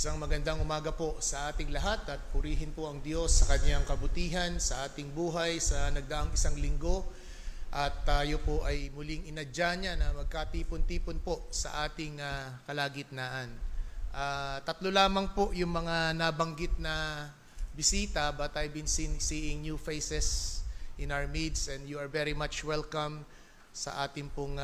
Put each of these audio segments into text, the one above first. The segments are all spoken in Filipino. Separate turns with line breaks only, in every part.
Isang magandang umaga po sa ating lahat at purihin po ang Diyos sa kanyang kabutihan sa ating buhay sa nagdaang isang linggo. At tayo po ay muling inadya niya na magkatipon-tipon po sa ating kalagitnaan. Tatlo lamang po yung mga nabanggit na bisita, but I've been seeing new faces in our midst and you are very much welcome sa ating pong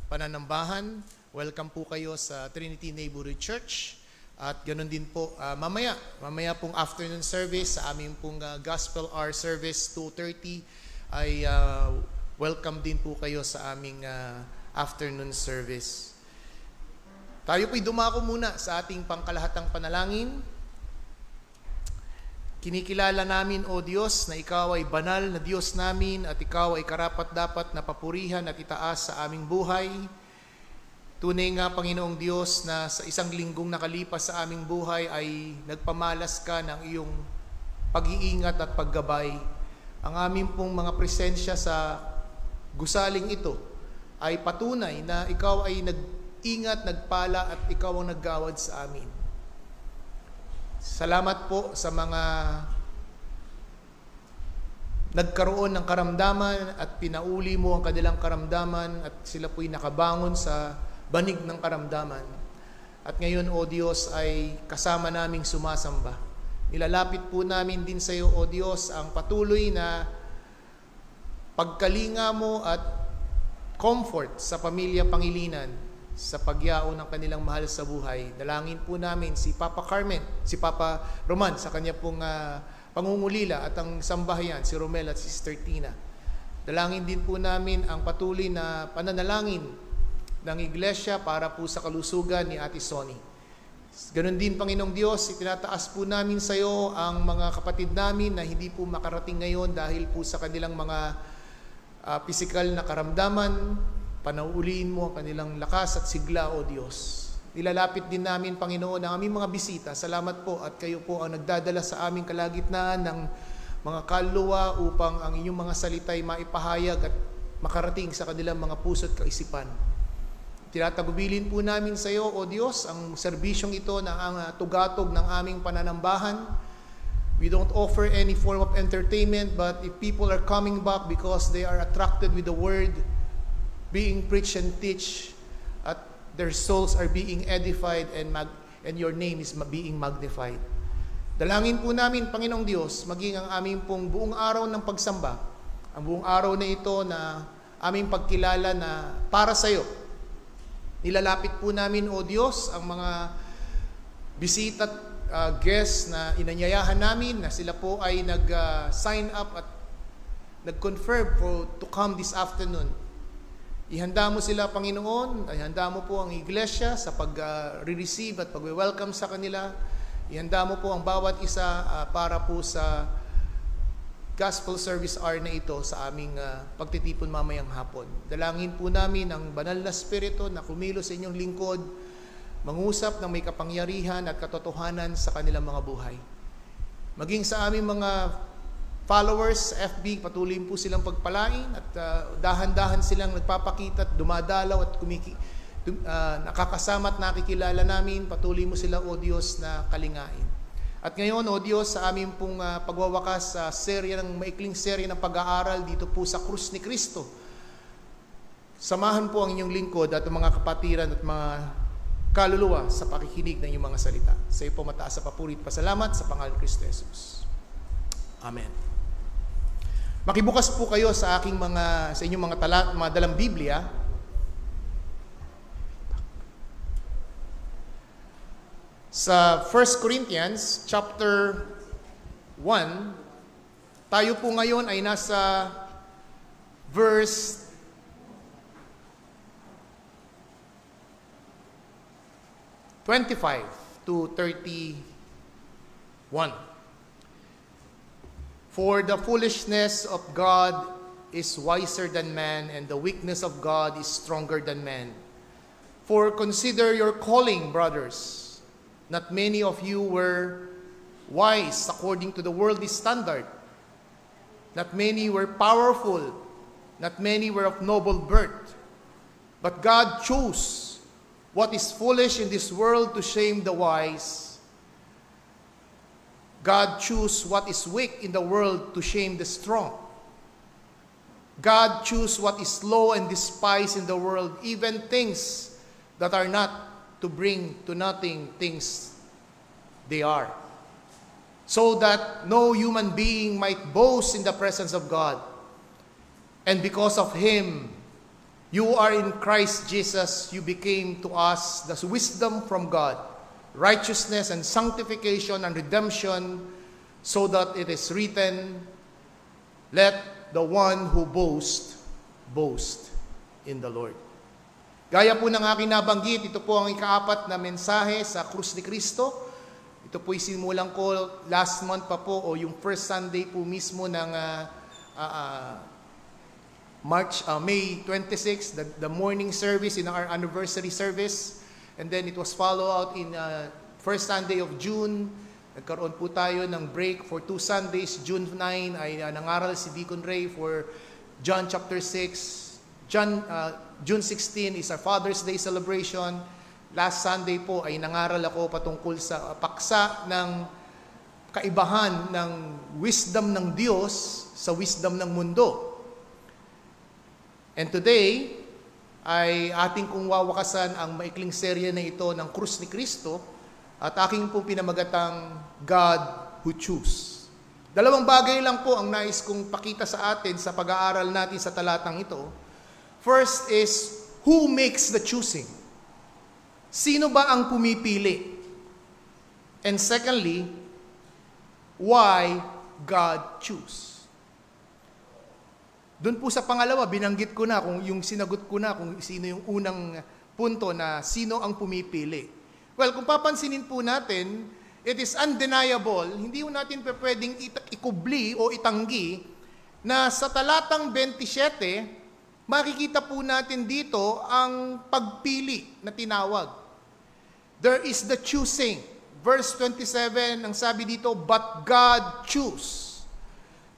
pananambahan. Welcome po kayo sa Trinity Neighborhood Church. At ganoon din po, mamaya pong afternoon service sa aming pong Gospel Hour service, 2:30, ay welcome din po kayo sa aming afternoon service. Tayo po'y dumako muna sa ating pangkalahatang panalangin. Kinikilala namin, O Diyos, na Ikaw ay banal na Diyos namin at Ikaw ay karapat-dapat na papurihan at itaas sa aming buhay. Tunay nga, Panginoong Diyos, na sa isang linggong nakalipas sa aming buhay ay nagpamalas ka ng iyong pag-iingat at paggabay. Ang aming pong mga presensya sa gusaling ito ay patunay na ikaw ay nag-ingat, nagpala at ikaw ang naggawad sa amin. Salamat po sa mga nagkaroon ng karamdaman at pinauli mo ang kanilang karamdaman at sila po'y nakabangon sa banig ng karamdaman. At ngayon, O Diyos, ay kasama naming sumasamba. Nilalapit po namin din sa iyo, O Diyos, ang patuloy na pagkalinga mo at comfort sa pamilya Pangilinan sa pagyaon ng kanilang mahal sa buhay. Dalangin po namin si Papa Roman sa kanya pong pangungulila at ang sambahayan, si Romel at Sister Tina. Dalangin din po namin ang patuloy na pananalangin ng Iglesia para po sa kalusugan ni Ate Sonny. Ganon din, Panginoong Diyos, itinataas po namin sa iyo ang mga kapatid namin na hindi po makarating ngayon dahil po sa kanilang mga pisikal na karamdaman. Panauliin mo ang kanilang lakas at sigla, O Diyos. Nilalapit din namin, Panginoon, ang aming mga bisita. Salamat po at kayo po ang nagdadala sa aming kalagitnaan ng mga kaluluwa upang ang inyong mga salita'y maipahayag at makarating sa kanilang mga puso at kaisipan. Tinatagubilin po namin sa iyo, O Diyos, ang serbisyong ito na ang tugatog ng aming pananambahan. We don't offer any form of entertainment, but if people are coming back because they are attracted with the word being preached and teach, at their souls are being edified and your name is being magnified. Dalangin po namin, Panginoong Diyos, maging ang aming pong buong araw ng pagsamba, ang buong araw na ito na aming pagkilala na para sa iyo. Nilalapit po namin, O Diyos, ang mga bisita at guests na inanyayahan namin na sila po ay nag-sign up at nag-confirm to come this afternoon. Ihanda mo sila, Panginoon. Ihanda mo po ang Iglesia sa pag-receive at pag-welcome sa kanila. Ihanda mo po ang bawat isa para po sa Gospel Service Hour na ito sa aming pagtitipon mamayang hapon. Dalangin po namin ang banal na Espiritu na kumilos sa inyong lingkod, mangusap ng may kapangyarihan at katotohanan sa kanilang mga buhay. Maging sa aming mga followers sa FB, patuloy po silang pagpalain at dahan-dahan silang nagpapakita at dumadalaw at nakakasama at nakikilala namin. Patuloy mo sila, O Diyos, na kalingain. At ngayon, O Diyos, sa aming pong pagwawakas sa maikling serye ng pag-aaral dito po sa Krus ni Kristo, samahan po ang inyong lingkod at mga kapatiran at mga kaluluwa sa pakikinig ng inyong mga salita. Sa iyo po mataas sa papuri at pasalamat sa pangalan ni Kristo Jesus. Amen. Makibukas po kayo sa inyong mga dalang Biblia. Sa 1 Corinthians chapter 1, tayo po ngayon ay nasa verse 25 to 31. For the foolishness of God is wiser than man, and the weakness of God is stronger than man. For consider your calling, brothers. Not many of you were wise according to the worldly standard. Not many were powerful. Not many were of noble birth. But God chose what is foolish in this world to shame the wise. God chose what is weak in the world to shame the strong. God chose what is low and despised in the world, even things that are not, to bring to nothing things they are, so that no human being might boast in the presence of God. And because of Him, you are in Christ Jesus, you became to us the wisdom from God, righteousness and sanctification and redemption, so that it is written, let the one who boast, boast in the Lord. Gaya po ng aking nabanggit, ito po ang ikaapat na mensahe sa krus ni Kristo. Ito po'y simulan ko last month pa po, o yung first Sunday po mismo ng May 26, the morning service in our anniversary service. And then it was followed out in first Sunday of June. Nagkaroon po tayo ng break for 2 Sundays. June 9 ay nangaral si Deacon Ray for John chapter 6. June 16 is our Father's Day celebration. Last Sunday po ay nangaral ako patungkol sa paksa ng kaibahan ng wisdom ng Diyos sa wisdom ng mundo. And today ay ating kung wawakasan ang maikling serye na ito ng krus ni Kristo. At aking pong pinamagatang God who choose. Dalawang bagay lang po ang nais kong pakita sa atin sa pag-aaral natin sa talatang ito. First is, who makes the choosing? Sino ba ang pumipili? And secondly, why God choose? Doon po sa pangalawa, binanggit ko na, kung yung sinagot ko na kung sino yung unang punto na sino ang pumipili. Well, kung papansinin po natin, it is undeniable, hindi po natin pwedeng ikubli o itanggi na sa talatang 27, makikita po natin dito ang pagpili na tinawag. There is the choosing. Verse 27, ang sabi dito, but God choose.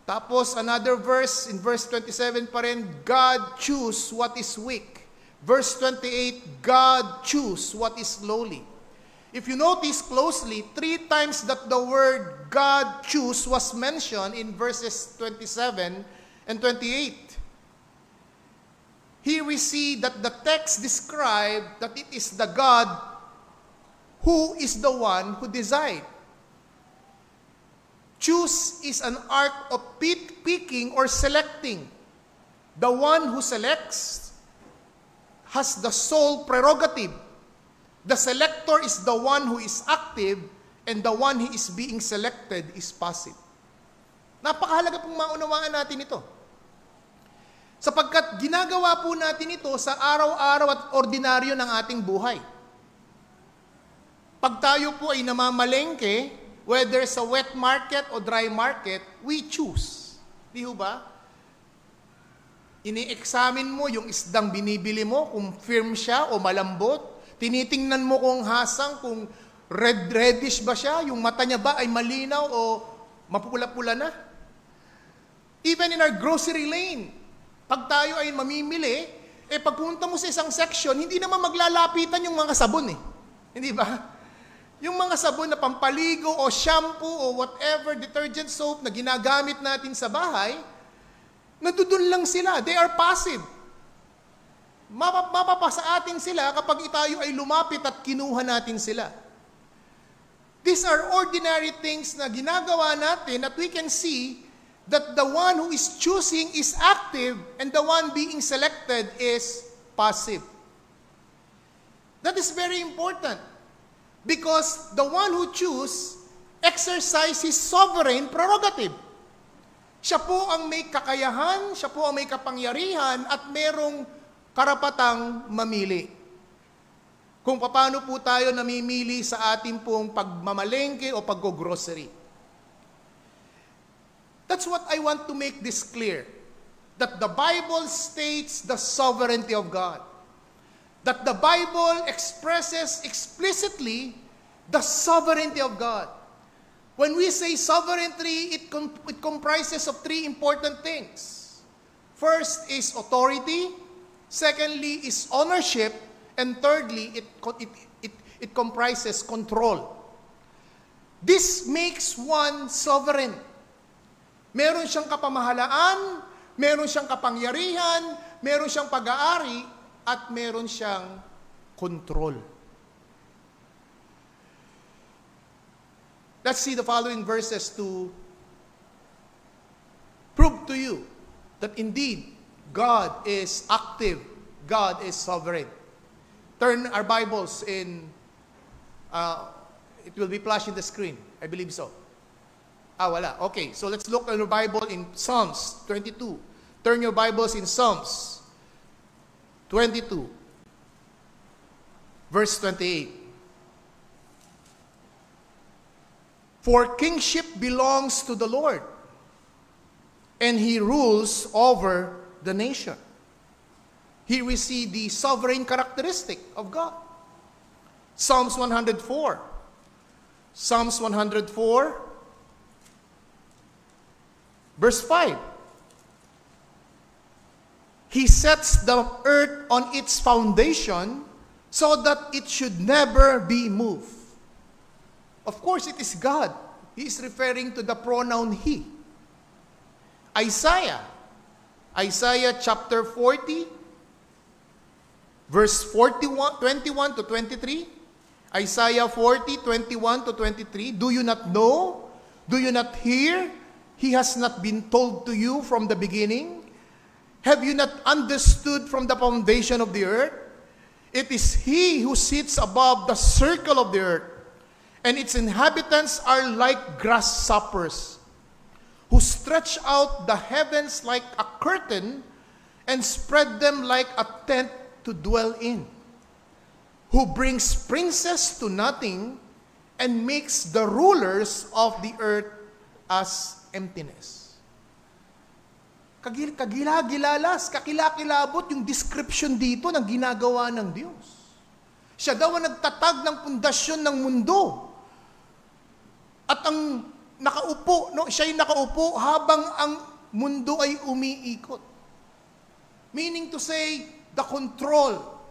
Tapos another verse, in verse 27 pa rin, God choose what is weak. Verse 28, God choose what is lowly. If you notice closely, 3 times that the word God choose was mentioned in verses 27 and 28. Here we see that the text describes that it is the God who is the one who decide. Choose is an art of picking or selecting. The one who selects has the sole prerogative. The selector is the one who is active, and the one who is being selected is passive. Napakahalaga pong maunawaan natin ito. Sapagkat ginagawa po natin ito sa araw-araw at ordinaryo ng ating buhay. Pag tayo po ay namamalengke, whether sa wet market o dry market, we choose. Di ho ba? Ini-examine mo yung isdang binibili mo, kung firm siya o malambot. Tinitingnan mo kung hasang, kung reddish ba siya, yung mata niya ba ay malinaw o mapula-pula na. Even in our grocery lane, pag tayo ay mamimili, pagpunta mo sa isang section, hindi naman maglalapitan yung mga sabon Hindi ba? Yung mga sabon na pampaligo o shampoo o whatever detergent soap na ginagamit natin sa bahay, nadudun lang sila. They are passive. Mapapasa atin sila kapag tayo ay lumapit at kinuha natin sila. These are ordinary things na ginagawa natin that we can see that the one who is choosing is active and the one being selected is passive. That is very important because the one who chooses exercises sovereign prerogative. Siya po ang may kakayahan, siya po ang may kapangyarihan at merong karapatang mamili. Kung paano po tayo namimili sa ating pong pagmamalengke o pag-grocery. That's what I want to make this clear. That the Bible states the sovereignty of God. That the Bible expresses explicitly the sovereignty of God. When we say sovereignty, it comprises of 3 important things. First is authority. Secondly is ownership, and thirdly, it comprises control. This makes one sovereign. Meron siyang kapamahalaan, meron siyang kapangyarihan, meron siyang pag-aari, at meron siyang control. Let's see the following verses to prove to you that indeed God is active, God is sovereign. Turn our Bibles in, it will be flashed in the screen. I believe so. Wala. Okay, so let's look at your Bible in Psalms 22. Turn your Bibles in Psalms 22, verse 28. For kingship belongs to the Lord, and He rules over the nation. Here we see the sovereign characteristic of God. Psalms 104. Psalms 104, verse 5. He sets the earth on its foundation so that it should never be moved. Of course, it is God. He is referring to the pronoun He. Isaiah chapter 40, verse 21 to 23. Isaiah 40, 21 to 23. Do you not know? Do you not hear? He has not been told to you from the beginning? Have you not understood from the foundation of the earth? It is He who sits above the circle of the earth, and its inhabitants are like grasshoppers, who stretch out the heavens like a curtain and spread them like a tent to dwell in, who brings princes to nothing and makes the rulers of the earth as emptiness. Kagilagilalas, kakilakilabot yung description dito ng ginagawa ng Diyos. Siya daw ang nagtatag ng pundasyon ng mundo. At ang nakaupo, siya yung nakaupo habang ang mundo ay umiikot. Meaning to say, the control.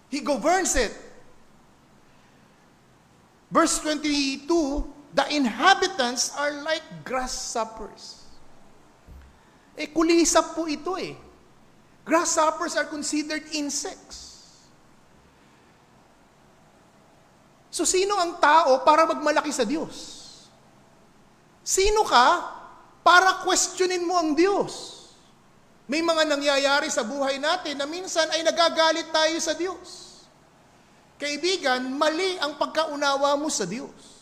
He governs it. Verse 22, the inhabitants are like grasshoppers. Kulisap po ito eh. Grasshoppers are considered insects. So sino ang tao para magmalaki sa Diyos? Sino ka para questionin mo ang Diyos? May mga nangyayari sa buhay natin na minsan ay nagagalit tayo sa Diyos. Kaibigan, mali ang pagkaunawa mo sa Diyos.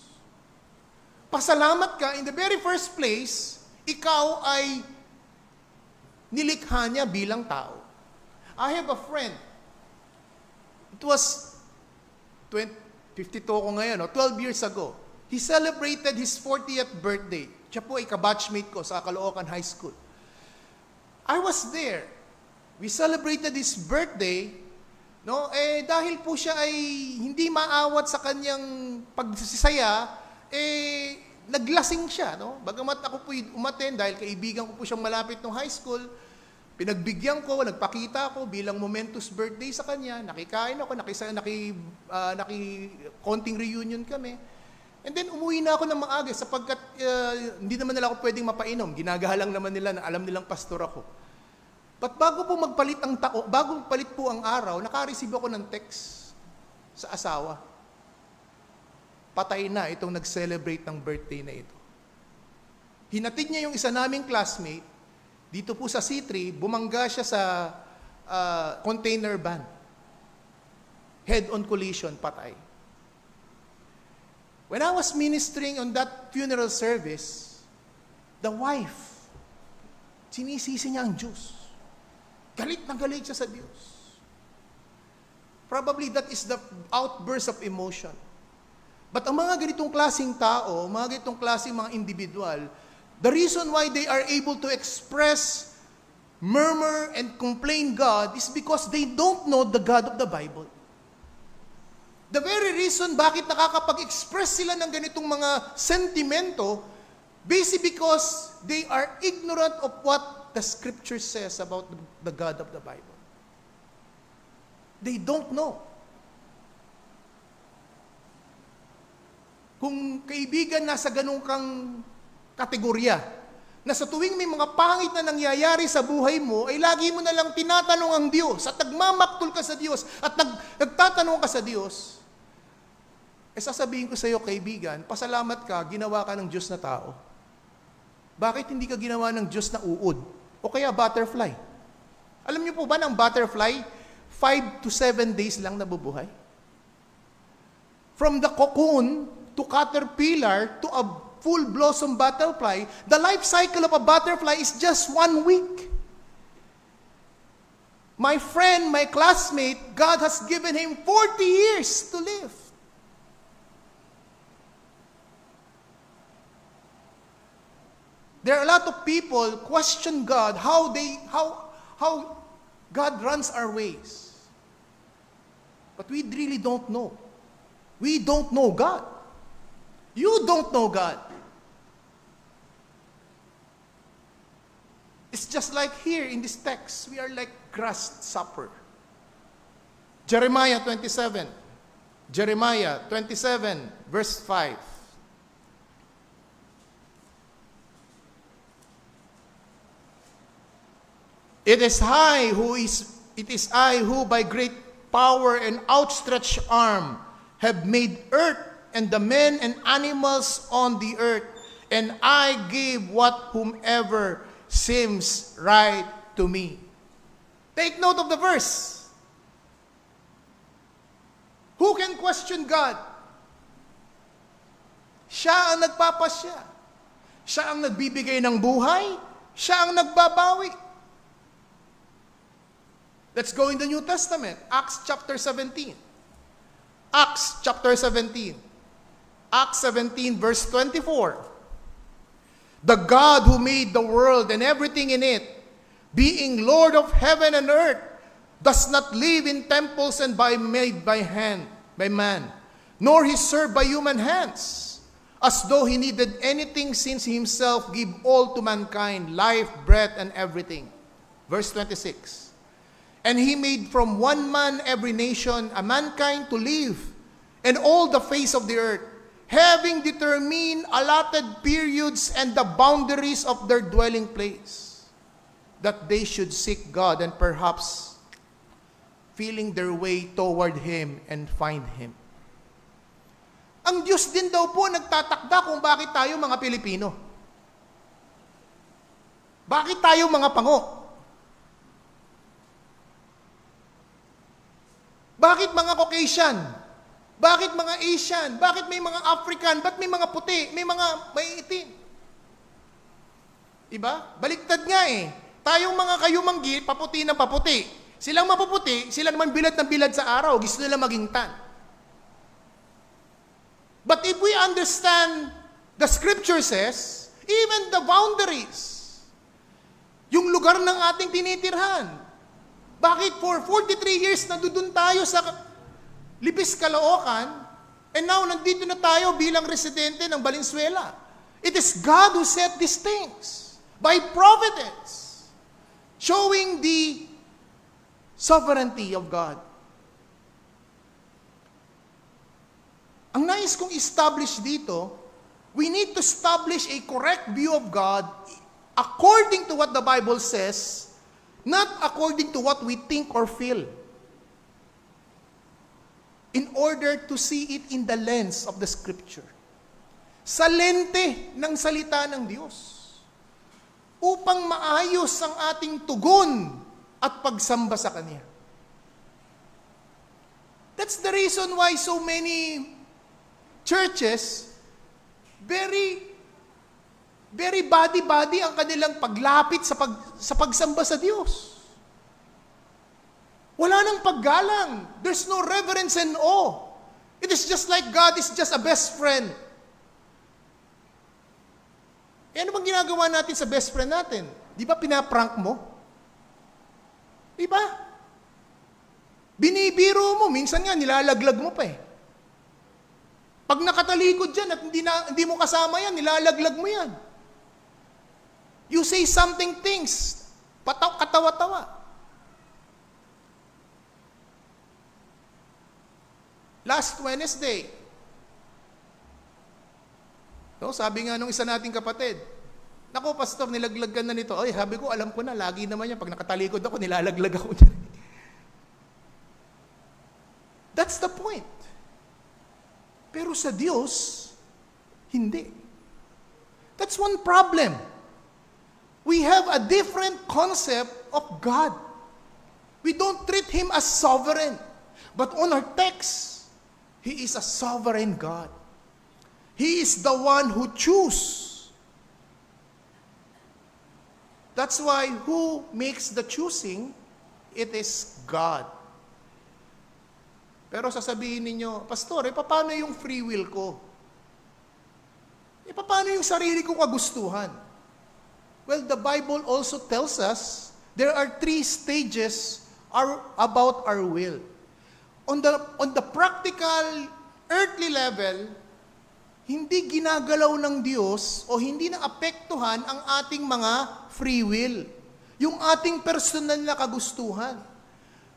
Pasalamat ka, in the very first place, ikaw ay nilikha niya bilang tao. I have a friend. It was 52 ko ngayon, 12 years ago. He celebrated his 40th birthday. Siya po ay kabatchmate ko sa Caloocan High School. I was there. We celebrated his birthday, dahil po siya ay hindi maawat sa kanyang pagsisaya, naglasing siya, Bagamat ako po umattend dahil kaibigan ko po siyang malapit ng high school, pinagbigyan ko, nagpakita ko bilang momentous birthday sa kanya, nakikain ako, konting reunion kami. And then umuwi na ako ng maaga sapagkat hindi naman nila ako pwedeng mapainom. Ginagahalang naman nila na alam nilang pastor ako. But bago po magpalit ang bago palit po ang araw, naka-receive ako ng text sa asawa. Patay na itong nag-celebrate ng birthday na ito. Hinatid niya yung isa naming classmate, dito po sa C3, bumangga siya sa container van. Head-on collision, patay. When I was ministering on that funeral service, the wife, sinisisi niya ang Diyos. Galit na galit siya sa Diyos. Probably that is the outburst of emotion. But ang mga ganitong klaseng tao, mga ganitong klaseng mga individual, the reason why they are able to express, murmur, and complain God is because they don't know the God of the Bible. The very reason bakit nakakapag-express sila ng ganitong mga sentimento, basically because they are ignorant of what the Scripture says about the God of the Bible. They don't know. Kung kaibigan, nasa ganun kang kategorya, na sa tuwing may mga pangit na nangyayari sa buhay mo, ay lagi mo na lang tinatanong ang Diyos, at nagmamaktol ka sa Diyos, at nagtatanong ka sa Diyos, sasabihin ko sa iyo, kaibigan, pasalamat ka, ginawa ka ng Diyos na tao. Bakit hindi ka ginawa ng Diyos na uod? O kaya butterfly? Alam niyo po ba ng butterfly, 5 to 7 days lang nabubuhay? From the cocoon to caterpillar to a full blossom butterfly, the life cycle of a butterfly is just 1 week. My friend, my classmate, God has given him 40 years to live. There are a lot of people question God, how God runs our ways. But we really don't know. We don't know God. You don't know God. It's just like here in this text, we are like grasshopper. Jeremiah 27. Jeremiah 27, verse 5. It is I who by great power and outstretched arm have made earth and the men and animals on the earth, and I give what whomever seems right to me. Take note of the verse. Who can question God? Siya ang nagpapasya. Siya ang nagbibigay ng buhay. Siya ang nagbabawi. Let's go in the New Testament. Acts chapter 17. Acts chapter 17. Acts 17 verse 24. The God who made the world and everything in it, being Lord of heaven and earth, does not live in temples and made by man, nor is served by human hands, as though he needed anything, since he himself gave all to mankind, life, breath, and everything. Verse 26. And he made from one man every nation, a mankind to live, and all the face of the earth, having determined allotted periods and the boundaries of their dwelling place, that they should seek God and perhaps feeling their way toward Him and find Him. Ang Diyos din daw po nagtatakda kung bakit tayo mga Pilipino. Bakit tayo mga pango? Bakit mga Caucasian? Bakit mga Asian? Bakit may mga African? Bakit may mga puti? May mga may itim? Diba? Baliktad nga eh. Tayong mga kayumanggi, paputi na paputi. Silang mapuputi, sila naman bilad na bilad sa araw. Gusto nila maging tan. But if we understand, the scripture says, even the boundaries, yung lugar ng ating tinitirhan, bakit for 43 years nandun tayo sa Libis, Caloocan, and now nandito na tayo bilang residente ng Valenzuela? It is God who set these things by providence, showing the sovereignty of God. Ang nais kong establish dito, we need to establish a correct view of God according to what the Bible says, not according to what we think or feel, in order to see it in the lens of the Scripture. Sa lente ng salita ng Diyos. Upang maayos ang ating tugon at pagsamba sa Kanya. That's the reason why so many churches, very body-body ang kanilang paglapit sa pagsamba sa Diyos. Wala nang paggalang. There's no reverence and awe. It is just like God is just a best friend. Eh, ano bang ginagawa natin sa best friend natin? Di ba pinaprank mo? Di ba? Binibiro mo. Minsan nga, nilalaglag mo pa eh. Pag nakatalikod dyan at hindi mo kasama yan, nilalaglag mo yan. You say something things, katawa-tawa. Last Wednesday, No, sabi nga nung isa nating kapatid, "Nako, pastor, nilaglag ka na nito." Ay, sabi ko, alam ko na, lagi naman yan. Pag nakatalikod ako, nilalaglag ako niyan. That's the point. Pero sa Diyos, hindi. That's one problem. We have a different concept of God. We don't treat Him as sovereign. But on our text, He is a sovereign God. He is the one who chooses. That's why who makes the choosing? It is God. Pero sasabihin ninyo, "Pastor, paano yung free will ko? Paano yung sarili kong kagustuhan?" Well, the Bible also tells us there are 3 stages about our will. On the practical, earthly level, hindi ginagalaw ng Diyos o hindi naapektuhan ang ating mga free will, yung ating personal na kagustuhan.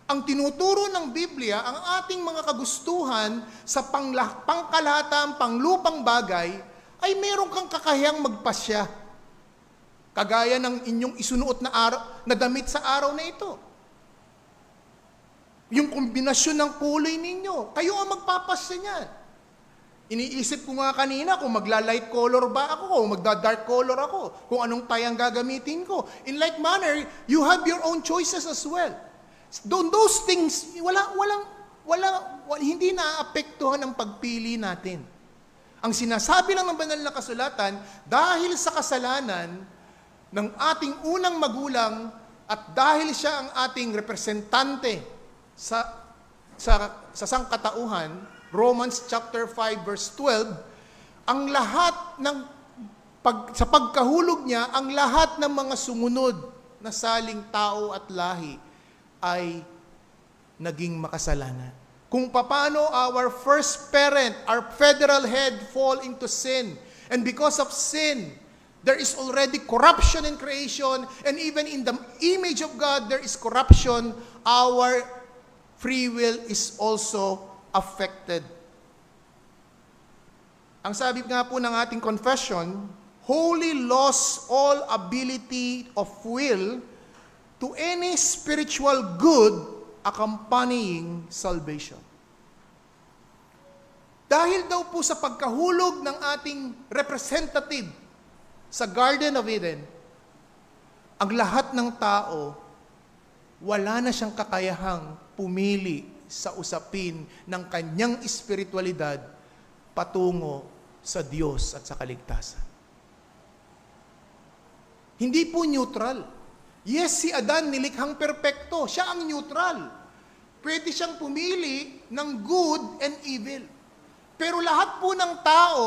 Ang tinuturo ng Biblia, ang ating mga kagustuhan sa pangkalahatan, panglupang bagay, ay meron kang kakayahang magpasya. Kagaya ng inyong isunuot na damit sa araw na ito. Yung kombinasyon ng kulay ninyo, kayo ang magpapasya niyan. Iniisip ko nga kanina kung magla-light color ba ako, kung magda-dark color ako, kung anong tayang gagamitin ko. In like manner, you have your own choices as well. Those things, hindi naaapektuhan ang pagpili natin. Ang sinasabi lang ng banal na kasulatan, dahil sa kasalanan ng ating unang magulang at dahil siya ang ating representante sa sangkatauhan, Romans chapter 5 verse 12, ang lahat sa pagkahulog niya, ang lahat ng mga sumunod na saling tao at lahi ay naging makasalanan. Kung paano our first parent, our federal head fall into sin. And because of sin, there is already corruption in creation, and even in the image of God, there is corruption. Our free will is also affected. Ang sabi nga po ng ating confession, wholly lost all ability of will to any spiritual good accompanying salvation. Dahil daw po sa pagkahulog ng ating representative sa Garden of Eden, ang lahat ng tao, wala na siyang kakayahang pumili sa usapin ng kanyang espiritualidad patungo sa Diyos at sa kaligtasan. Hindi po neutral. Yes, si Adan nilikhang perpekto. Siya ang neutral. Pwede siyang pumili ng good and evil. Pero lahat po ng tao,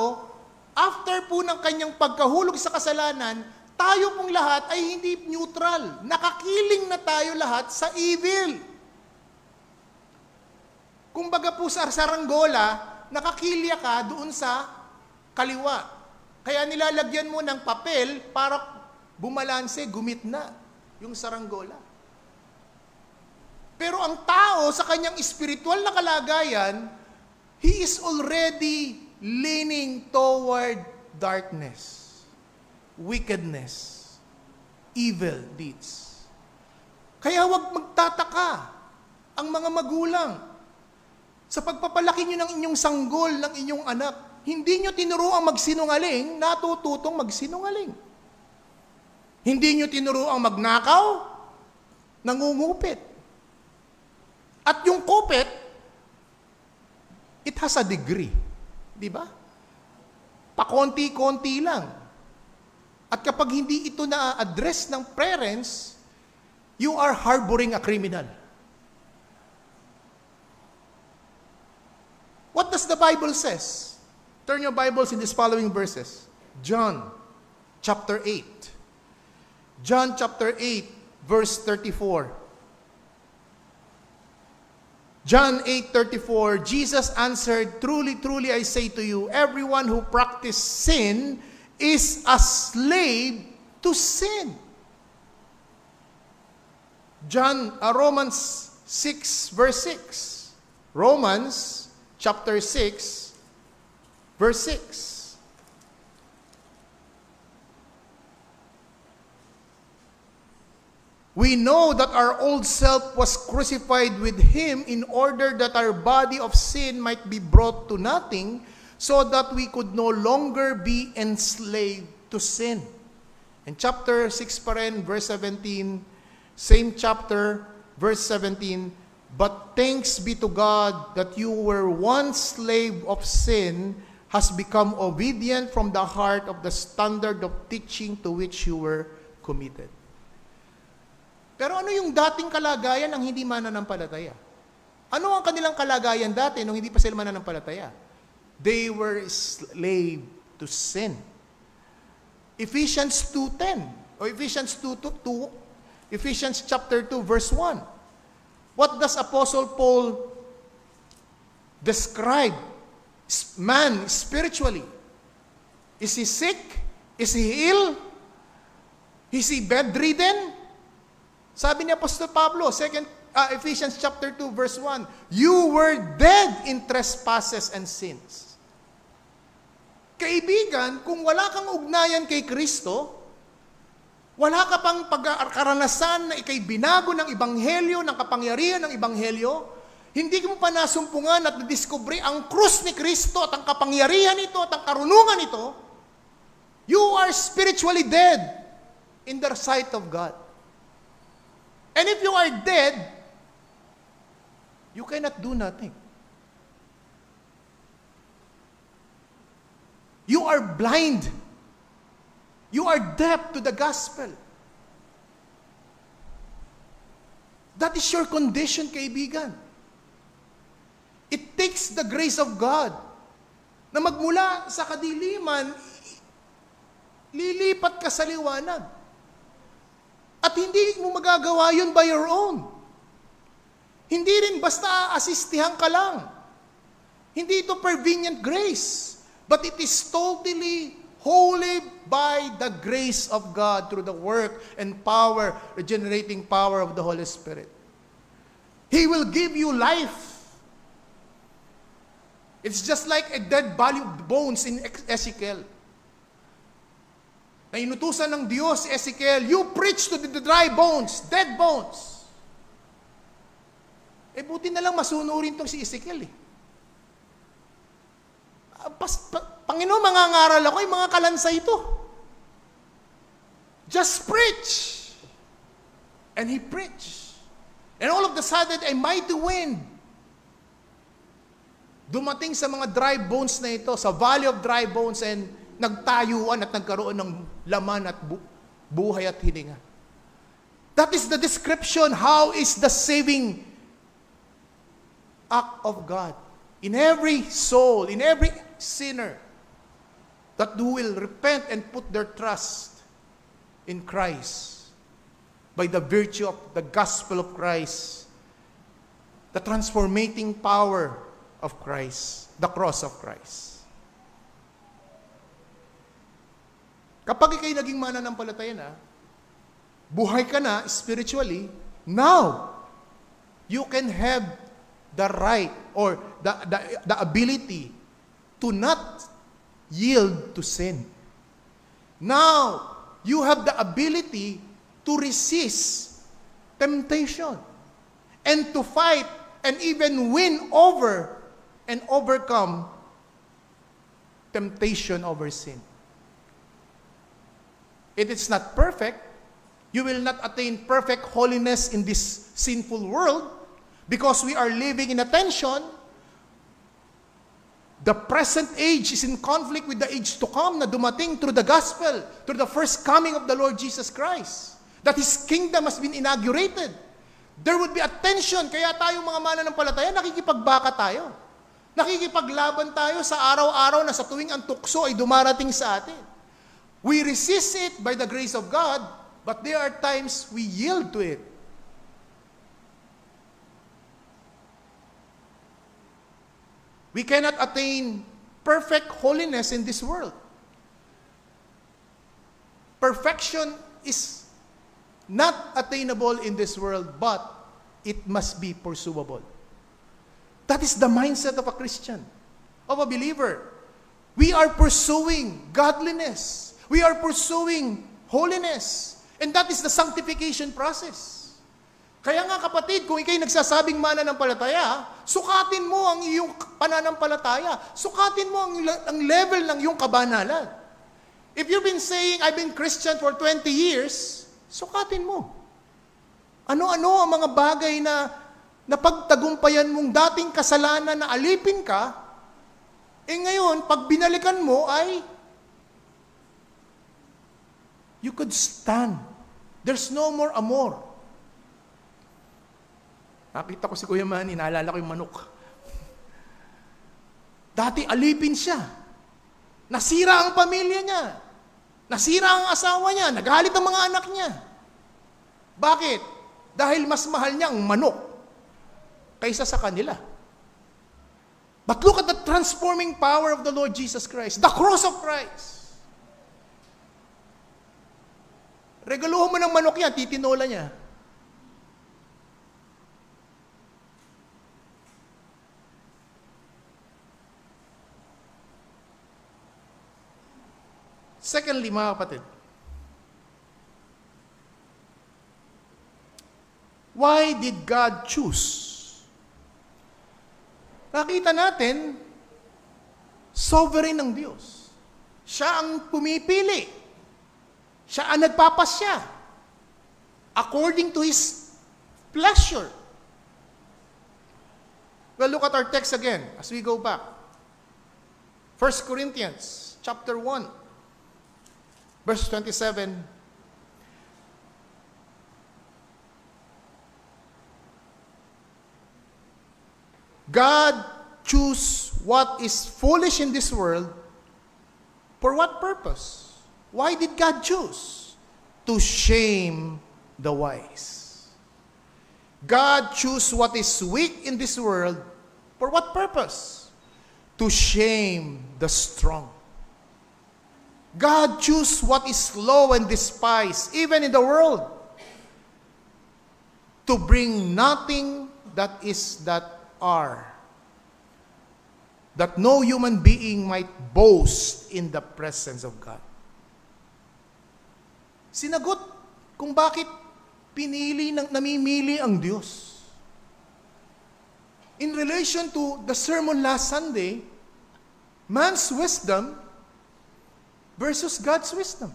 after po ng kanyang pagkahulog sa kasalanan, tayo pong lahat ay hindi neutral. Nakakiling na tayo lahat sa evil. Kumbaga po sa saranggola, nakakilya ka doon sa kaliwa. Kaya nilalagyan mo ng papel para bumalanse, gumitna yung saranggola. Pero ang tao sa kanyang espiritual na kalagayan, he is already leaning toward darkness, wickedness, evil deeds. Kaya huwag magtataka ang mga magulang sa pagpapalaki nyo ng inyong sanggol, ng inyong anak. Hindi nyo tinuruang magsinungaling, natututong magsinungaling. Hindi nyo tinuruang magnakaw, nangungupit. At yung kupit, it has a degree. Di ba? Pakonti-konti lang. At kapag hindi ito na-address ng parents, you are harboring a criminal. What does the Bible says? Turn your Bibles in these following verses. John chapter 8. John chapter 8, verse 34. John 8:34, Jesus answered, "Truly, truly, I say to you, everyone who practices sin is a slave to sin." Romans 6, verse 6. Romans chapter 6, verse 6. We know that our old self was crucified with Him in order that our body of sin might be brought to nothing, so that we could no longer be enslaved to sin. In chapter 6 pa rin, verse 17, same chapter, verse 17, but thanks be to God that you were once slave of sin, has become obedient from the heart of the standard of teaching to which you were committed. Pero ano yung dating kalagayan ng hindi mananampalataya? Ano ang kanilang kalagayan dati nung hindi pa sila mananampalataya? They were slave to sin. Ephesians 2:10 or Ephesians Ephesians chapter 2 verse 1. What does Apostle Paul describe man spiritually? Is he sick? Is he ill? Is he bedridden? Sabi ni Apostol Pablo, Ephesians chapter 2 verse 1, you were dead in trespasses and sins. Kaibigan, kung wala kang ugnayan kay Kristo, wala ka pang pagkaranasan na ikay binago ng Ebanghelyo, ng kapangyarihan ng Ebanghelyo, hindi mo pa nasumpungan at nadiskubre ang krus ni Kristo at ang kapangyarihan nito at ang karunungan nito, you are spiritually dead in the sight of God. And if you are dead, you cannot do nothing. You are blind. You are deaf to the gospel. That is your condition, kaibigan. It takes the grace of God na magmula sa kadiliman, lilipat ka sa liwanag. At hindi mo magagawa yun by your own. Hindi rin basta asistihan ka lang. Hindi ito prevenient grace. But it is totally wholly by the grace of God through the work and power, regenerating power of the Holy Spirit. He will give you life. It's just like a dead body of bones in Ezekiel. Na inutusan ng Diyos si Ezekiel, you preach to the dry bones, dead bones. Buti na lang masunurin tong si Ezekiel Panginoon, mangangaral ako, yung mga kalansa ito. Just preach. And he preached. And all of the sudden, a mighty wind dumating sa mga dry bones na ito, sa valley of dry bones, and nagtayuan at nagkaroon ng laman at buhay at hininga. That is the description. How is the saving act of God in every soul, in every sinner that will repent and put their trust in Christ by the virtue of the gospel of Christ, the transformating power of Christ, the cross of Christ. Kapag ikay naging mananampalataya na, buhay ka na spiritually, now, you can have the right or the ability to not yield to sin. Now, you have the ability to resist temptation and to fight and even win over and overcome temptation over sin. It is not perfect. You will not attain perfect holiness in this sinful world because we are living in a tension. The present age is in conflict with the age to come na dumating through the gospel, through the first coming of the Lord Jesus Christ. That His kingdom has been inaugurated. There would be a tension, kaya tayo mga mananampalataya, nakikipagbaka tayo. Nakikipaglaban tayo sa araw-araw na sa tuwing ang tukso ay dumarating sa atin. We resist it by the grace of God, but there are times we yield to it. We cannot attain perfect holiness in this world. Perfection is not attainable in this world, but it must be pursuable. That is the mindset of a Christian, of a believer. We are pursuing godliness. We are pursuing holiness. And that is the sanctification process. Kaya nga kapatid, kung ikay nagsasabing mananampalataya, sukatin mo ang iyong pananampalataya. Sukatin mo ang level ng iyong kabanalan. If you've been saying, I've been Christian for 20 years, sukatin mo. Ano-ano ang mga bagay na napagtagumpayan mong dating kasalanan na alipin ka, ngayon, pag binalikan mo ay you could stand. There's no more amor. Nakita ko si Kuya Manny, naalala ko yung manok. Dati alipin siya. Nasira ang pamilya niya. Nasira ang asawa niya. Nagalit ang mga anak niya. Bakit? Dahil mas mahal niya ang manok kaysa sa kanila. But look at the transforming power of the Lord Jesus Christ. The cross of Christ. Regaluhan mo ng manok yan, titinola niya. Secondly, mga kapatid, why did God choose? Nakita natin, sovereign ng Diyos. Siya ang pumipili. Siya ang nagpapasya. According to His pleasure. Well, look at our text again as we go back. 1 Corinthians chapter 1. Verse 27, God choose what is foolish in this world. For what purpose? Why did God choose? To shame the wise. God choose what is weak in this world. For what purpose? To shame the strong. God choose what is low and despised, even in the world, to bring nothing that are, that no human being might boast in the presence of God. Sinagot kung bakit namimili ang Diyos. In relation to the sermon last Sunday, man's wisdom versus God's wisdom.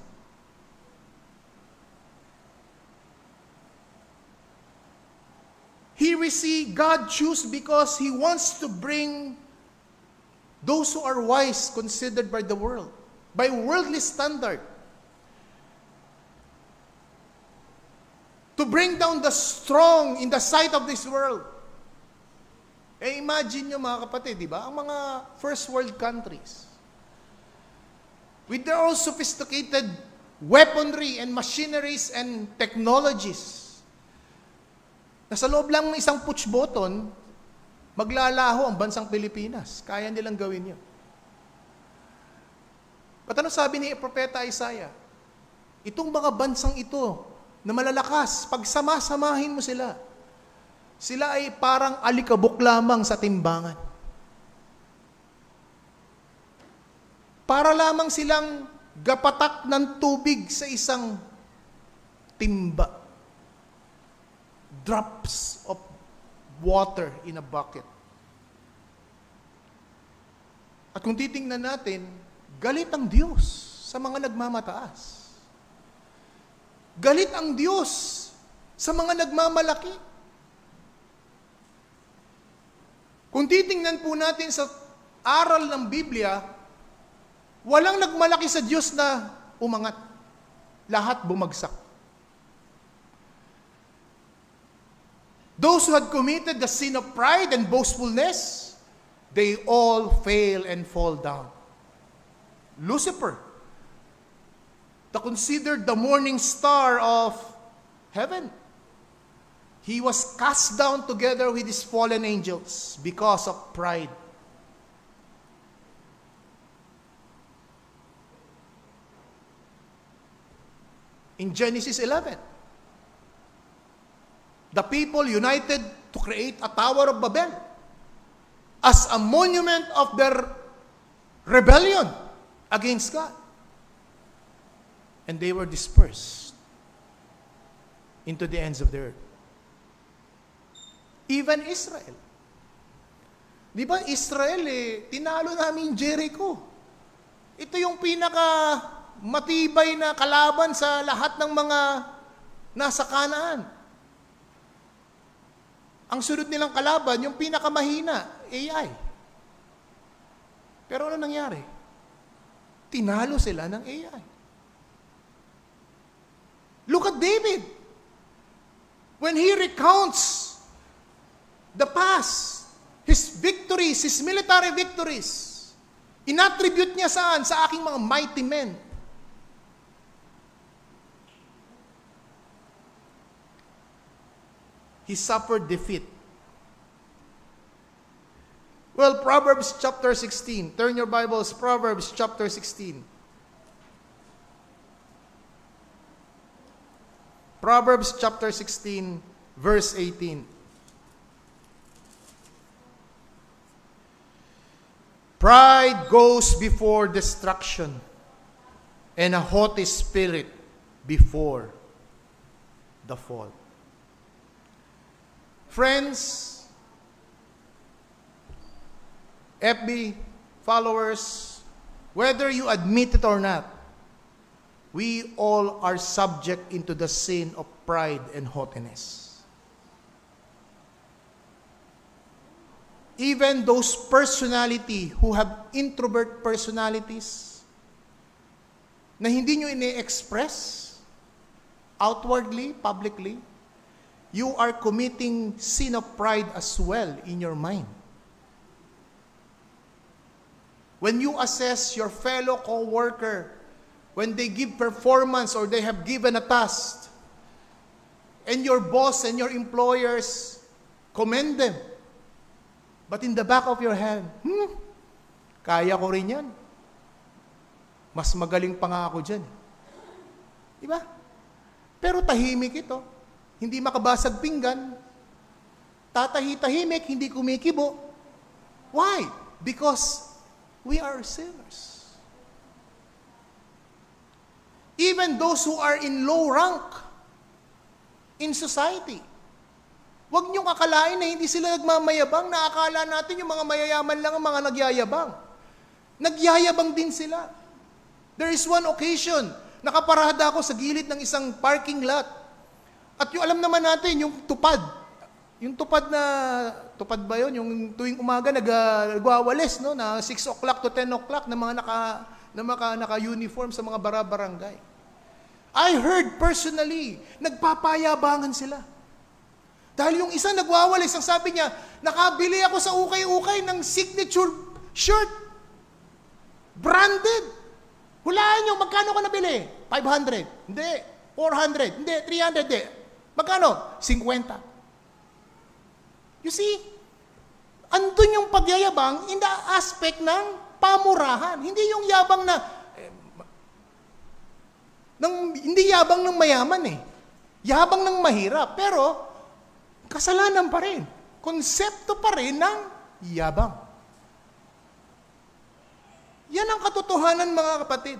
Here we see God choose because He wants to bring those who are wise considered by the world, by worldly standard, to bring down the strong in the sight of this world. Imagine nyo mga kapatid, di ba? Ang mga first world countries, with their all sophisticated weaponry and machineries and technologies, na sa loob lang ng isang push button, maglalaho ang bansang Pilipinas. Kaya nilang gawin yun. At ano sabi ni Propeta Isaiah? Itong mga bansang ito na malalakas, pag sama-samahin mo sila, sila ay parang alikabok lamang sa timbangan. Para lamang silang gapatak ng tubig sa isang timba. Drops of water in a bucket. At kung titingnan natin, galit ang Diyos sa mga nagmamataas. Galit ang Diyos sa mga nagmamalaki. Kung titingnan po natin sa aral ng Biblia, walang nagmalaki sa Diyos na umangat. Lahat bumagsak. Those who had committed the sin of pride and boastfulness, they all fail and fall down. Lucifer, considered the morning star of heaven, he was cast down together with his fallen angels because of pride. In Genesis 11, the people united to create a Tower of Babel as a monument of their rebellion against God. And they were dispersed. into the ends of the earth. Even Israel. Di ba Israel tinalo namin Jericho. Ito yung pinaka matibay na kalaban sa lahat ng mga nasa Kanaan. Ang sunod nilang kalaban, yung pinakamahina, AI. Pero ano nangyari? Tinalo sila ng AI. Look at David. When he recounts the past, his victories, his military victories, inattribute niya saan? Sa aking mga mighty men. He suffered defeat. Well, Proverbs chapter 16. Turn your Bibles, Proverbs chapter 16. Proverbs chapter 16, verse 18. Pride goes before destruction, and a haughty spirit before the fall. Friends, FB followers, whether you admit it or not, we all are subject into the sin of pride and haughtiness. Even those personality who have introvert personalities na hindi nyo ini-express outwardly, publicly, you are committing sin of pride as well in your mind. When you assess your fellow co-worker, when they give performance or they have given a task, and your boss and your employers commend them, but in the back of your head, kaya ko rin yan. Mas magaling pa nga ako dyan. Diba? Pero tahimik ito. Hindi makabasag pinggan. Tatahi-tahimik, hindi kumikibo. Why? Because we are sinners. Even those who are in low rank in society, huwag niyong akalain na hindi sila nagmamayabang, na akala natin yung mga mayayaman lang ang mga nagyayabang. Nagyayabang din sila. There is one occasion, nakaparada ako sa gilid ng isang parking lot. At yung alam naman natin, yung tupad ba yun? Yung tuwing umaga nagwawalis, no? Na 6 o'clock to 10 o'clock na mga naka-uniform sa mga barangay. I heard personally, nagpapayabangan sila. Dahil yung isa nagwawalis, ang sabi niya, nakabili ako sa ukay-ukay ng signature shirt. Branded. Hulaan nyo, magkano ka nabili? 500. Hindi. 400. Hindi. 300. Hindi. Magkano? 50. You see, andun yung pagyayabang in the aspect ng pamurahan. Hindi yung yabang na, hindi yabang ng mayaman Yabang ng mahirap. Pero, kasalanan pa rin. Konsepto pa rin ng yabang. Yan ang katotohanan, mga kapatid.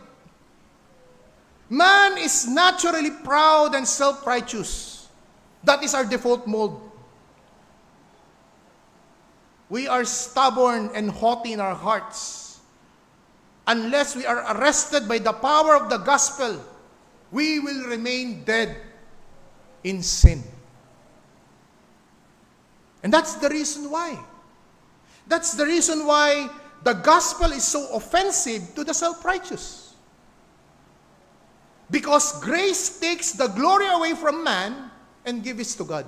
Man is naturally proud and self-righteous. That is our default mold. We are stubborn and haughty in our hearts. Unless we are arrested by the power of the gospel, we will remain dead in sin. And that's the reason why. That's the reason why the gospel is so offensive to the self-righteous. Because grace takes the glory away from man and gives it to God.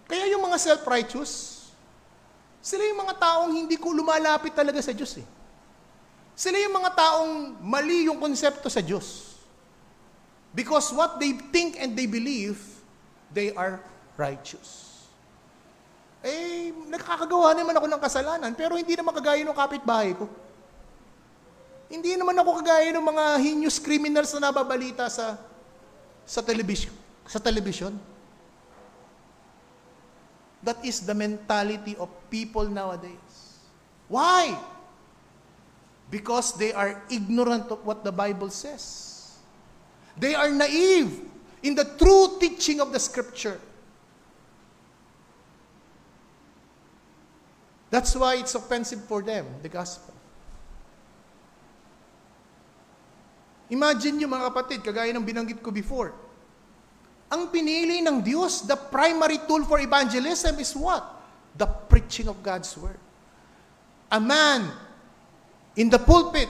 Kaya yung mga self-righteous, sila yung mga taong hindi ko lumalapit talaga sa Diyos Sila yung mga taong mali yung konsepto sa Diyos. Because what they think and they believe, they are righteous. Nakakagawa naman ako ng kasalanan, pero hindi naman kagaya ng kapitbahay ko. Hindi naman ako kagaya ng mga heinous criminals na nababalita sa television. That is the mentality of people nowadays. Why? Because they are ignorant of what the Bible says. They are naive in the true teaching of the Scripture. That's why it's offensive for them, the gospel. Imagine nyo mga kapatid, kagaya ng binanggit ko before. Ang pinili ng Diyos, the primary tool for evangelism is what? The preaching of God's Word. A man in the pulpit.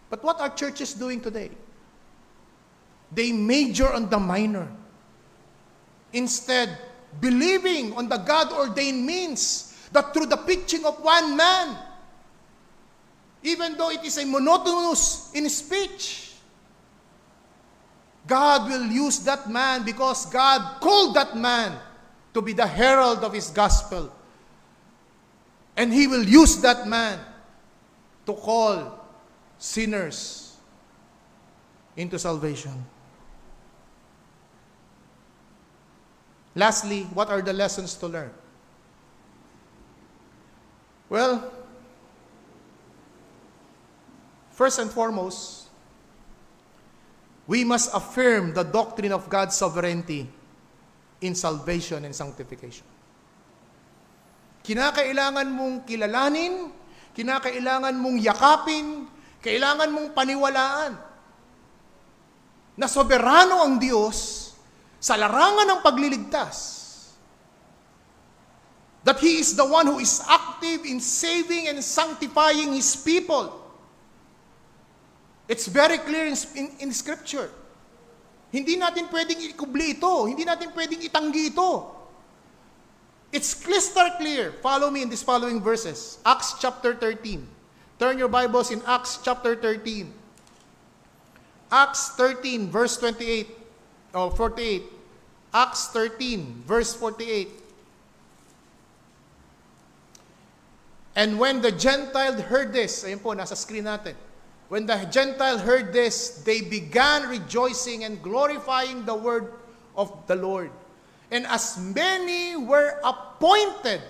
But what are churches doing today? They major on the minor. Instead, believing on the God-ordained means that through the preaching of one man, even though it is a monotonous in speech, God will use that man because God called that man to be the herald of His gospel. And He will use that man to call sinners into salvation. Lastly, what are the lessons to learn? Well, first and foremost, we must affirm the doctrine of God's sovereignty in salvation and sanctification. Kinakailangan mong kilalanin, kinakailangan mong yakapin, kailangan mong paniwalaan na soberano ang Diyos sa larangan ng pagliligtas. That He is the one who is active in saving and sanctifying His people. It's very clear in Scripture. Hindi natin pwedeng ikubli ito. Hindi natin pwedeng itanggi ito. It's crystal clear. Follow me in these following verses. Acts chapter 13. Turn your Bibles in Acts chapter 13. Acts 13, verse 28. 48. Acts 13, verse 48. And when the Gentile heard this, ayun po, nasa screen natin. When the Gentile heard this, they began rejoicing and glorifying the word of the Lord. And as many were appointed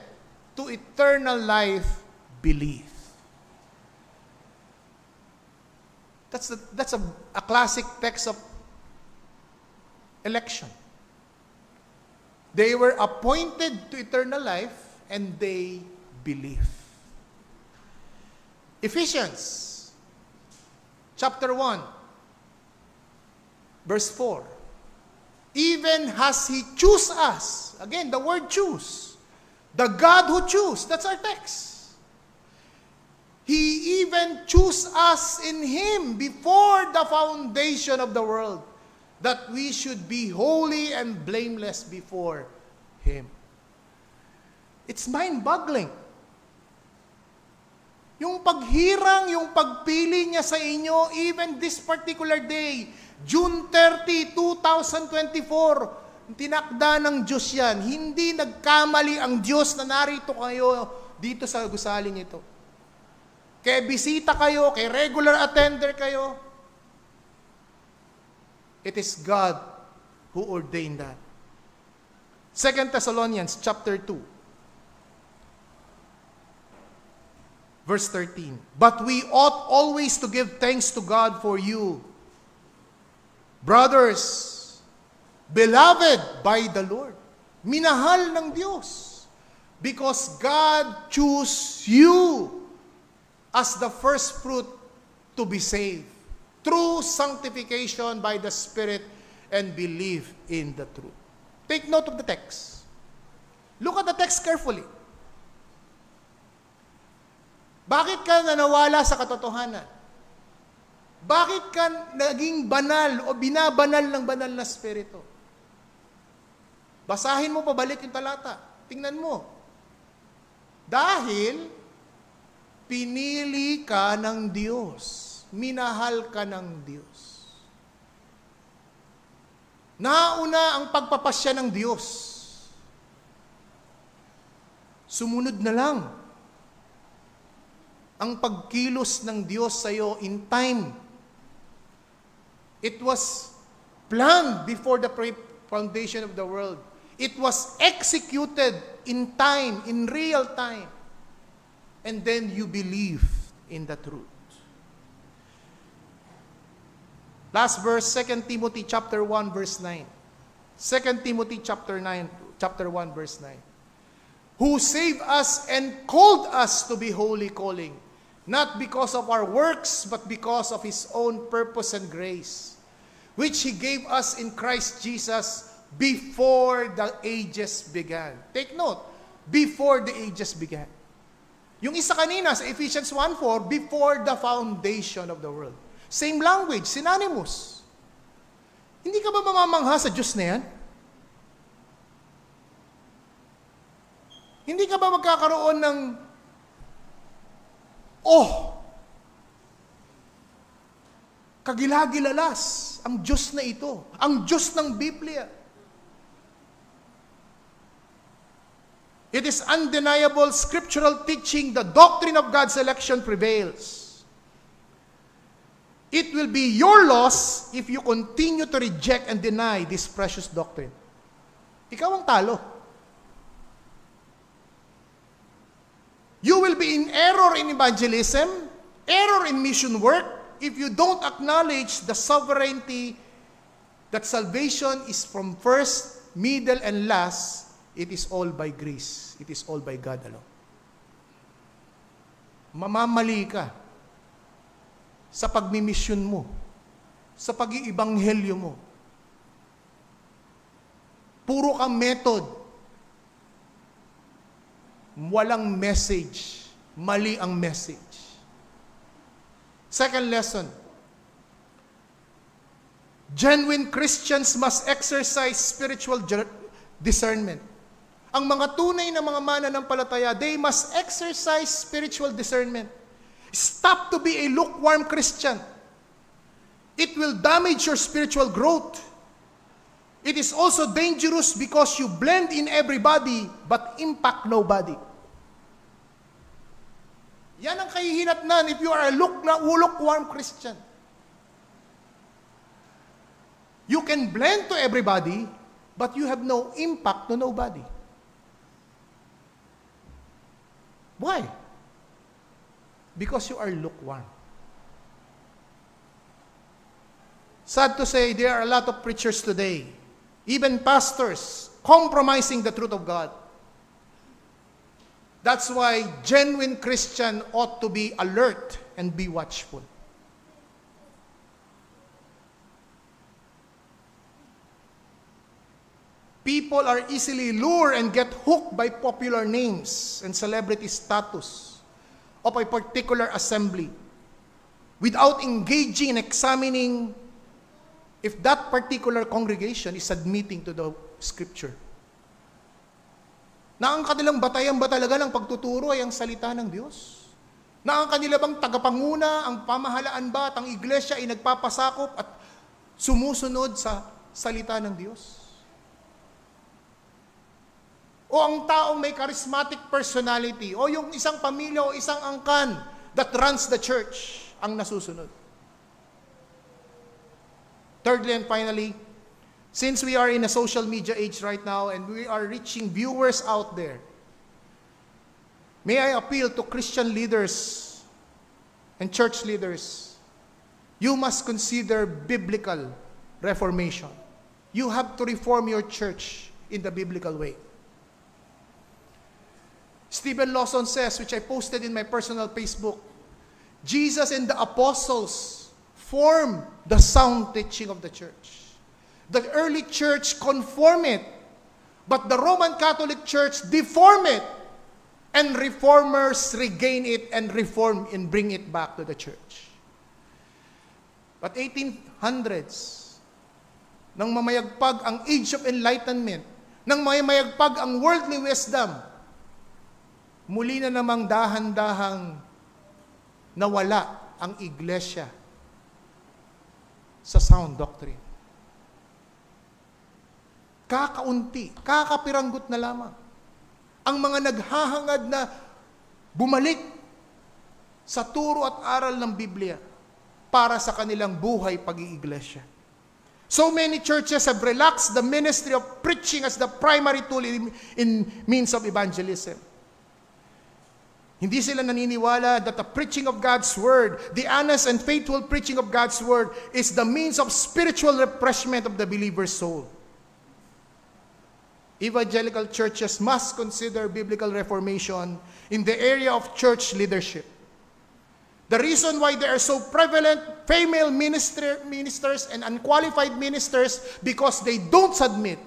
to eternal life, believed. That's a classic text of election. They were appointed to eternal life and they believe. Ephesians chapter 1 verse 4. Even as He chose us, again the word choose, the God who chose, that's our text. He even chose us in Him before the foundation of the world, that we should be holy and blameless before Him. It's mind-boggling. Yung paghirang, yung pagpili niya sa inyo, even this particular day, June 30, 2024, tinakda ng Diyos yan. Hindi nagkamali ang Diyos na narito kayo dito sa gusaling ito. Kaya bisita kayo, kaya regular attender kayo, it is God who ordained that. 2 Thessalonians chapter 2, verse 13. But we ought always to give thanks to God for you, brothers, beloved by the Lord. Minahal ng Diyos. Because God chose you as the first fruit to be saved through sanctification by the Spirit and believe in the truth. Take note of the text. Look at the text carefully. Bakit ka nanawala sa katotohanan? Bakit ka naging banal o binabanal ng banal na Espiritu? Basahin mo pabalik yung talata. Tingnan mo. Dahil pinili ka ng Diyos. Minahal ka ng Diyos. Nauna ang pagpapasya ng Diyos. Sumunod na lang ang pagkilos ng Diyos sa iyo in time. It was planned before the foundation of the world. It was executed in time, in real time. And then you believe in the truth. Last verse, 2 Timothy chapter 1, verse 9. 2 Timothy chapter 1, verse 9. Who saved us and called us to be holy calling, not because of our works, but because of His own purpose and grace, which He gave us in Christ Jesus before the ages began. Take note, before the ages began. Yung isa kanina sa Ephesians 1:4, before the foundation of the world. Same language, synonymous. Hindi ka ba mamamangha sa Diyos na yan? Hindi ka ba magkakaroon ng kagilagilalas ang Diyos na ito, ang Diyos ng Biblia? It is undeniable scriptural teaching. The doctrine of God's election prevails. It will be your loss if you continue to reject and deny this precious doctrine. Ikaw ang talo. You will be in error in evangelism, error in mission work, if you don't acknowledge the sovereignty that salvation is from first, middle, and last. It is all by grace. It is all by God alone. Mamamali ka sa pagmimisyon mo, sa pag-iibanghelyo mo. Puro kang method. Walang message. Mali ang message. Second lesson. Genuine Christians must exercise spiritual discernment. Ang mga tunay na mga mananampalataya, they must exercise spiritual discernment. Stop to be a lukewarm Christian. It will damage your spiritual growth. It is also dangerous because you blend in everybody but impact nobody. Yan ang kahihinatnan if you are a lukewarm Christian. You can blend to everybody, but you have no impact to nobody. Why? Because you are lukewarm. Sad to say, there are a lot of preachers today, even pastors, compromising the truth of God. That's why genuine Christian ought to be alert and be watchful. People are easily lured and get hooked by popular names and celebrity status of a particular assembly without engaging and examining if that particular congregation is submitting to the Scripture. Na ang kanilang batayan ba talaga ng pagtuturo ay ang salita ng Diyos? Na ang kanila bang tagapanguna, ang pamahalaan ba at ang iglesia ay nagpapasakop at sumusunod sa salita ng Diyos? O ang taong may charismatic personality, o yung isang pamilya o isang angkan that runs the church ang nasusunod. Thirdly and finally, since we are in a social media age right now and we are reaching viewers out there, may I appeal to Christian leaders and church leaders, you must consider biblical reformation. You have to reform your church in the biblical way. Stephen Lawson says, which I posted in my personal Facebook, Jesus and the apostles formed the sound teaching of the church. The early church conformed it, but the Roman Catholic Church deformed it, and reformers regain it and reform and bring it back to the church. But 1800s, nang mamayagpag ang Age of Enlightenment, nang mamayagpag ang worldly wisdom, muli na namang dahan-dahang nawala ang iglesia sa sound doctrine. Kakaunti, kakapiranggot na lamang ang mga naghahangad na bumalik sa turo at aral ng Biblia para sa kanilang buhay pag-iiglesia. So many churches have relaxed the ministry of preaching as the primary tool in means of evangelism. Hindi sila naniniwala that the preaching of God's Word, the honest and faithful preaching of God's Word, is the means of spiritual refreshment of the believer's soul. Evangelical churches must consider biblical reformation in the area of church leadership. The reason why there are so prevalent female ministers and unqualified ministers, because they don't submit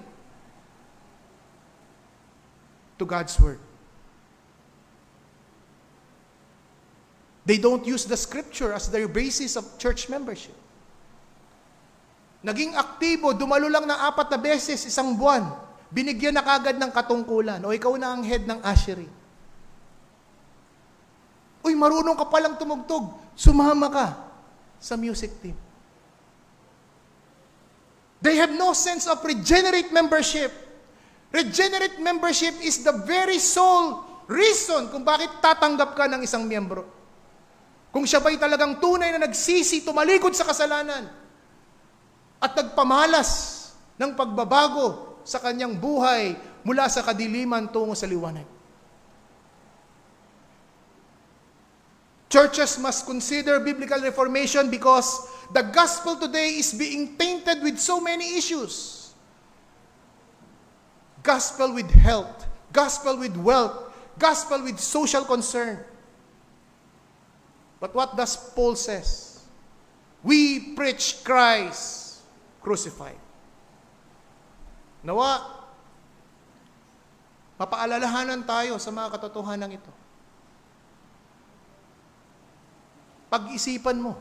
to God's Word. They don't use the Scripture as their basis of church membership. Naging aktibo, dumalo lang na 4 na beses isang buwan. Binigyan na kagad ng katungkulan. O ikaw na ang head ng ushery. Uy, marunong ka palang tumugtog. Sumama ka sa music team. They have no sense of regenerate membership. Regenerate membership is the very sole reason kung bakit tatanggap ka ng isang miyembro. Kung siya ba'y talagang tunay na nagsisi, tumalikod sa kasalanan, at nagpamalas ng pagbabago sa kanyang buhay mula sa kadiliman tungo sa liwanag. Churches must consider biblical reformation because the gospel today is being tainted with so many issues. Gospel with health, gospel with wealth, gospel with social concern. But what does Paul says? We preach Christ crucified. Nawa, mapaalalahanan tayo sa mga katotohanan ito. Pag-isipan mo.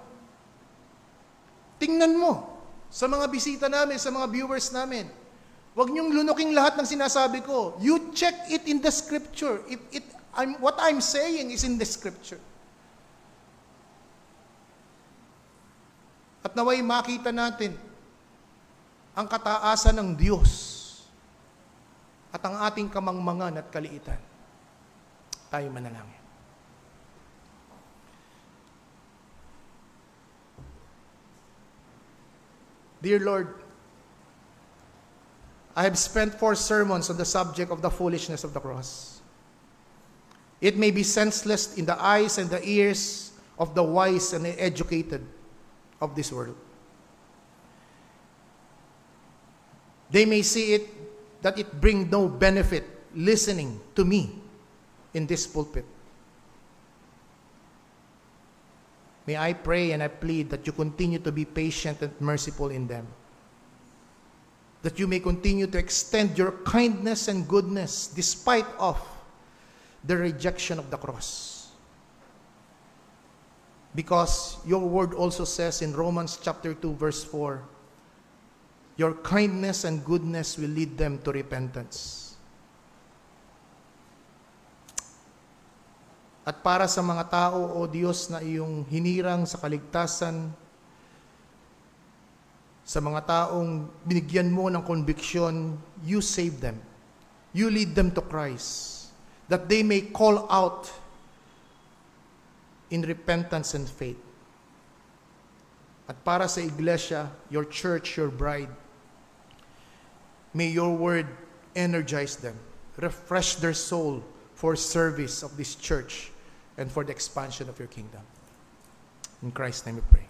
Tingnan mo sa mga bisita namin, sa mga viewers namin. Huwag niyong lunuking lahat ng sinasabi ko. You check it in the Scripture. What I'm saying is in the Scripture. At naway makita natin ang kataasan ng Diyos at ang ating kamangmangan at kaliitan. Tayo manalangin. Dear Lord, I have spent 4 sermons on the subject of the foolishness of the cross. It may be senseless in the eyes and the ears of the wise and the educated of this world. They may see it that it bring no benefit listening to me in this pulpit. May I pray and I plead that you continue to be patient and merciful in them. That you may continue to extend your kindness and goodness despite of the rejection of the cross. Because your word also says in Romans chapter 2 verse 4, your kindness and goodness will lead them to repentance. At para sa mga tao, O Diyos, na iyong hinirang sa kaligtasan, sa mga taong binigyan mo ng conviction, you save them. You lead them to Christ, that they may call out in repentance and faith. At para sa iglesia, your church, your bride, may your word energize them, refresh their soul for service of this church and for the expansion of your kingdom. In Christ's name we pray.